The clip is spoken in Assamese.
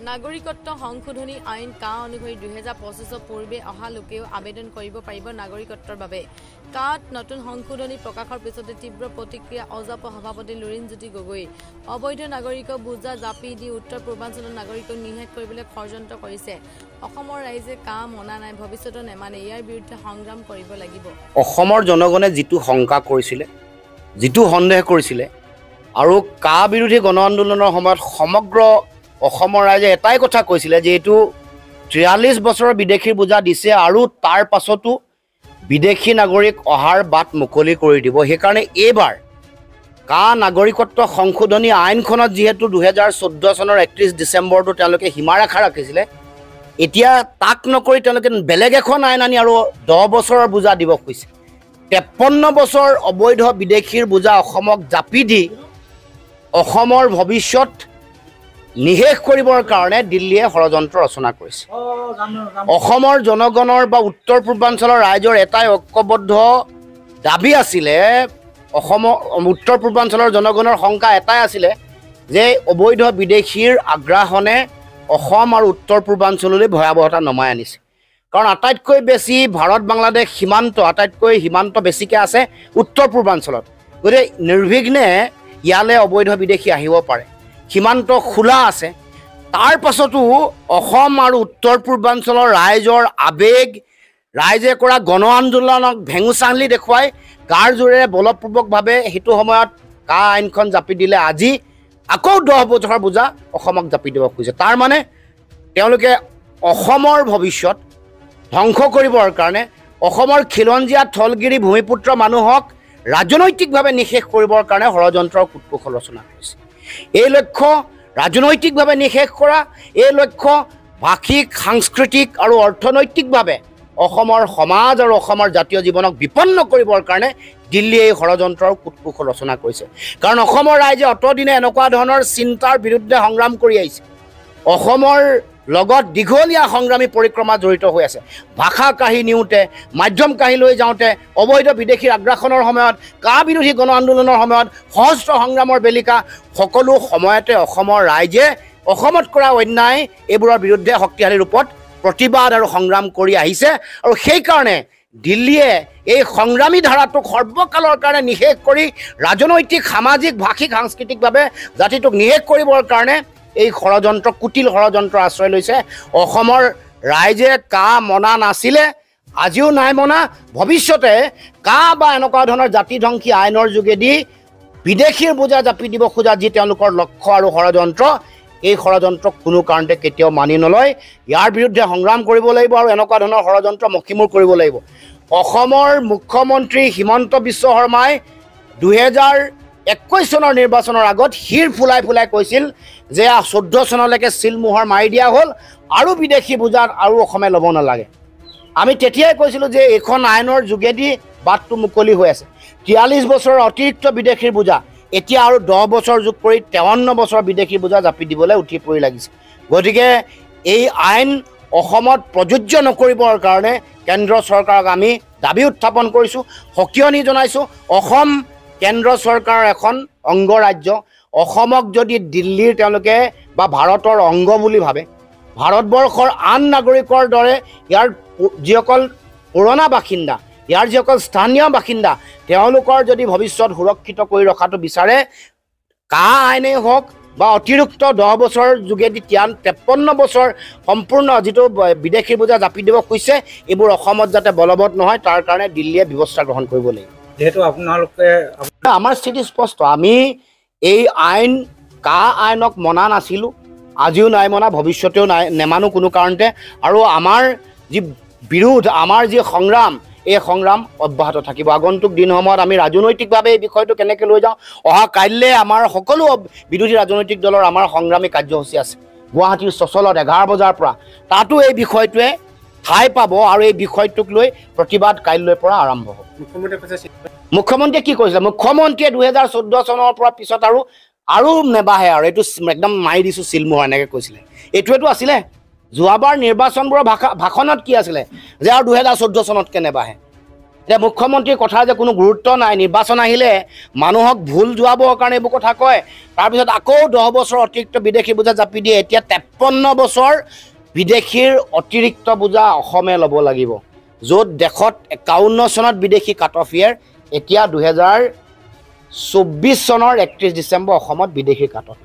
নাগৰিকত্ব সংশোধনী আইন কা অনুসৰি 2025 পূৰ্বে অহা লোকেও আবেদন কৰিব পাৰিব নাগৰিকত্বৰ বাবে। কাত নতুন সংশোধনী প্ৰকাশৰ পিছতে তীব্ৰ প্ৰতিক্ৰিয়া অজাপ সভাপতি লুৰিণজ্যোতি গগৈ। অবৈধ নাগৰিকক বুজা জাপি দি উত্তৰ পূৰ্বাঞ্চলৰ নাগৰিকক নিষেধ কৰিবলৈ ষড়যন্ত্ৰ কৰিছে। অসমৰ ৰাইজে কা মনা নাই, ভৱিষ্যতে নেমানে, ইয়াৰ বিৰুদ্ধে সংগ্ৰাম কৰিব লাগিব। অসমৰ জনগণে যিটো শংকা কৰিছিলে, যিটো সন্দেহ কৰিছিলে আৰু কা বিৰোধী গণ আন্দোলনৰ সময়ত সমগ্ৰ অসমৰ ৰাইজে এটাই কথা কৈছিলে যে এইটো 43 বছৰৰ বিদেশীৰ বোজা দিছে আৰু তাৰ পাছতো বিদেশী নাগৰিক অহাৰ বাট মুকলি কৰি দিব। সেইকাৰণে এইবাৰ কা নাগৰিকত্ব সংশোধনী আইনখনত যিহেতু 2014 চনৰ 31 ডিচেম্বৰটো তেওঁলোকে সীমাৰেখা ৰাখিছিলে, এতিয়া তাক নকৰি তেওঁলোকে বেলেগ এখন আইন আনি আৰু 10 বছৰৰ বোজা দিব খুজিছে। 53 বছৰ অবৈধ বিদেশীৰ বোজা অসমক জাপি দি অসমৰ ভৱিষ্যত নিষেধ কৰিবৰ কাৰণে দিল্লীয়ে ষড়যন্ত্ৰ ৰচনা কৰিছে। অসমৰ জনগণৰ বা উত্তৰ পূৰ্বাঞ্চলৰ ৰাইজৰ এটাই ঐক্যবদ্ধ দাবী আছিলে, অসমৰ উত্তৰ পূৰ্বাঞ্চলৰ জনগণৰ শংকা এটাই আছিলে যে অবৈধ বিদেশীৰ আগ্ৰাসনে অসম আৰু উত্তৰ পূৰ্বাঞ্চললৈ ভয়াৱহতা নমাই আনিছে। কাৰণ আটাইতকৈ বেছি ভাৰত বাংলাদেশ সীমান্ত, আটাইতকৈ সীমান্ত বেছিকৈ আছে উত্তৰ পূৰ্বাঞ্চলত। গতিকে নিৰ্বিঘ্নে ইয়ালৈ অবৈধ বিদেশী আহিব পাৰে, সীমান্ত খোলা আছে। তাৰ পাছতো অসম আৰু উত্তৰ পূৰ্বাঞ্চলৰ ৰাইজৰ আৱেগ, ৰাইজে কৰা গণ আন্দোলনক ভেঙুচাংলি দেখুৱাই কাৰ জোৰেৰে বলপূৰ্বকভাৱে সেইটো সময়ত কা আইনখন জাপি দিলে আজি আকৌ 10 বছৰৰ বোজা অসমক জাপি দিব খুজিছে। তাৰ মানে তেওঁলোকে অসমৰ ভৱিষ্যত ধ্বংস কৰিবৰ কাৰণে, অসমৰ খিলঞ্জীয়া থলগিৰি ভূমিপুত্ৰ মানুহক ৰাজনৈতিকভাৱে নিষেধ কৰিবৰ কাৰণে ষড়যন্ত্ৰৰ কূটকৌশল ৰচনা কৰিছে। এই লক্ষ্য ৰাজনৈতিকভাৱে নিষেধ কৰা, এই লক্ষ্য ভাষিক, সাংস্কৃতিক আৰু অৰ্থনৈতিকভাৱে অসমৰ সমাজ আৰু অসমৰ জাতীয় জীৱনক বিপন্ন কৰিবৰ কাৰণে দিল্লীয়ে এই ষড়যন্ত্ৰৰ কূটকৌশল ৰচনা কৰিছে। কাৰণ অসমৰ ৰাইজে অতদিনে এনেকুৱা ধৰণৰ চিন্তাৰ বিৰুদ্ধে সংগ্ৰাম কৰি আহিছে। অসমৰ লগত দীঘলীয়া সংগ্ৰামী পৰিক্ৰমা জড়িত হৈ আছে। ভাষা কাঢ়ি নিওঁতে, মাধ্যম কাঢ়ি লৈ যাওঁতে, অবৈধ বিদেশীৰ আগ্ৰাসনৰ সময়ত, কা বিৰোধী গণ আন্দোলনৰ সময়ত, সহস্ৰ সংগ্ৰামৰ বেলিকা, সকলো সময়তে অসমৰ ৰাইজে অসমত কৰা অন্যায় এইবোৰৰ বিৰুদ্ধে শক্তিশালী ৰূপত প্ৰতিবাদ আৰু সংগ্ৰাম কৰি আহিছে। আৰু সেইকাৰণে দিল্লীয়ে এই সংগ্ৰামী ধাৰাটোক সৰ্বকালৰ কাৰণে নিষেধ কৰি ৰাজনৈতিক, সামাজিক, ভাষিক, সাংস্কৃতিকভাৱে জাতিটোক নিষেধ কৰিবৰ কাৰণে এই ষড়যন্ত্ৰ, কুটিল ষড়যন্ত্ৰ আশ্ৰয় লৈছে। অসমৰ ৰাইজে কা মনা নাছিলে, আজিও নাই মনা, ভৱিষ্যতে কা বা এনেকুৱা ধৰণৰ জাতিধ্বংসী আইনৰ যোগেদি বিদেশীৰ বোজা জাপি দিব খোজা যি তেওঁলোকৰ লক্ষ্য আৰু ষড়যন্ত্ৰ, এই ষড়যন্ত্ৰক কোনো কাৰণতে কেতিয়াও মানি নলয়। ইয়াৰ বিৰুদ্ধে সংগ্ৰাম কৰিব লাগিব আৰু এনেকুৱা ধৰণৰ ষড়যন্ত্ৰ মষিমূৰ কৰিব লাগিব। অসমৰ মুখ্যমন্ত্ৰী হিমন্ত বিশ্ব শৰ্মাই 2021 চনৰ নিৰ্বাচনৰ আগত শিৰ ফুলাই ফুলাই কৈছিল যে 14 চনলৈকে চিলমোহৰ মাৰি দিয়া হ'ল আৰু বিদেশী বোজা আৰু অসমে ল'ব নালাগে। আমি তেতিয়াই কৈছিলোঁ যে এইখন আইনৰ যোগেদি বাটটো মুকলি হৈ আছে। 43 বছৰৰ অতিৰিক্ত বিদেশীৰ বোজা এতিয়া আৰু 10 বছৰ যোগ কৰি 53 বছৰ বিদেশীৰ বোজা জাপি দিবলৈ উঠি পৰি লাগিছে। গতিকে এই আইন অসমত প্ৰযোজ্য নকৰিবৰ কাৰণে কেন্দ্ৰ চৰকাৰক আমি দাবী উত্থাপন কৰিছোঁ, সকিয়নি জনাইছোঁ। অসম কেন্দ্ৰ চৰকাৰৰ এখন অংগৰাজ্য। অসমক যদি দিল্লীৰ তেওঁলোকে বা ভাৰতৰ অংগ বুলি ভাবে, ভাৰতবৰ্ষৰ আন নাগৰিকৰ দৰে ইয়াৰ যিসকল পুৰণা বাসিন্দা, ইয়াৰ যিসকল স্থানীয় বাসিন্দা, তেওঁলোকৰ যদি ভৱিষ্যত সুৰক্ষিত কৰি ৰখাটো বিচাৰে, কা আইনেই হওক বা অতিৰিক্ত 10 বছৰৰ যোগেদি 53 বছৰ সম্পূৰ্ণ যিটো বিদেশীৰ বোজা জাপি দিব খুজিছে, এইবোৰ অসমত যাতে বলবৎ নহয় তাৰ কাৰণে দিল্লীয়ে ব্যৱস্থা গ্ৰহণ কৰিব লাগিব। যেহেতু আপোনালোকে, আমাৰ স্থিতি স্পষ্ট, আমি এই আইন কা আইনক মনা নাছিলোঁ, আজিও নাই মনা, ভৱিষ্যতেও নেমানো কোনো কাৰণতে। আৰু আমাৰ যি বিৰোধ, আমাৰ যি সংগ্ৰাম, এই সংগ্ৰাম অব্যাহত থাকিব। আগন্তুক দিনসমূহত আমি ৰাজনৈতিকভাৱে এই বিষয়টো কেনেকৈ লৈ যাওঁ, অহা কাইলৈ আমাৰ সকলো বিৰোধী ৰাজনৈতিক দলৰ আমাৰ সংগ্ৰামী কাৰ্যসূচী আছে গুৱাহাটীৰ চচলত 11 বজাৰ পৰা। তাতো এই বিষয়টোৱে ঠাই পাব আৰু এই বিষয়টোক লৈ প্ৰতিবাদ কাইলৈৰ পৰা আৰম্ভ হ'ব। মুখ্যমন্ত্ৰীয়ে কি কৈছিলে? মুখ্যমন্ত্ৰীয়ে 2014 চনৰ পৰা পিছত আৰু নেবাহে, আৰু এইটো একদম মাৰি দিছোঁ চিলমোহৰ, এনেকৈ কৈছিলে। এইটোৱেতো আছিলে যোৱাবাৰ নিৰ্বাচনবোৰৰ ভাষণত কি আছিলে যে আৰু 2014 চনতকৈ নেবাহে। যে মুখ্যমন্ত্ৰীৰ কথা যে কোনো গুৰুত্ব নাই, নিৰ্বাচন আহিলে মানুহক ভুল যোৱাবৰ কাৰণে এইবোৰ কথা কয়, তাৰপিছত আকৌ 10 বছৰ অতিৰিক্ত বিদেশী বোজা জাপি দিয়ে। এতিয়া 53 বছৰ বিদেশীৰ অতিৰিক্ত বোজা অসমে ল'ব লাগিব, য'ত দেশত 51 চনত বিদেশী কাট অফ ইয়েৰ, এতিয়া 2024 চনৰ 31 ডিচেম্বৰ অসমত বিদেশী কাট অফ।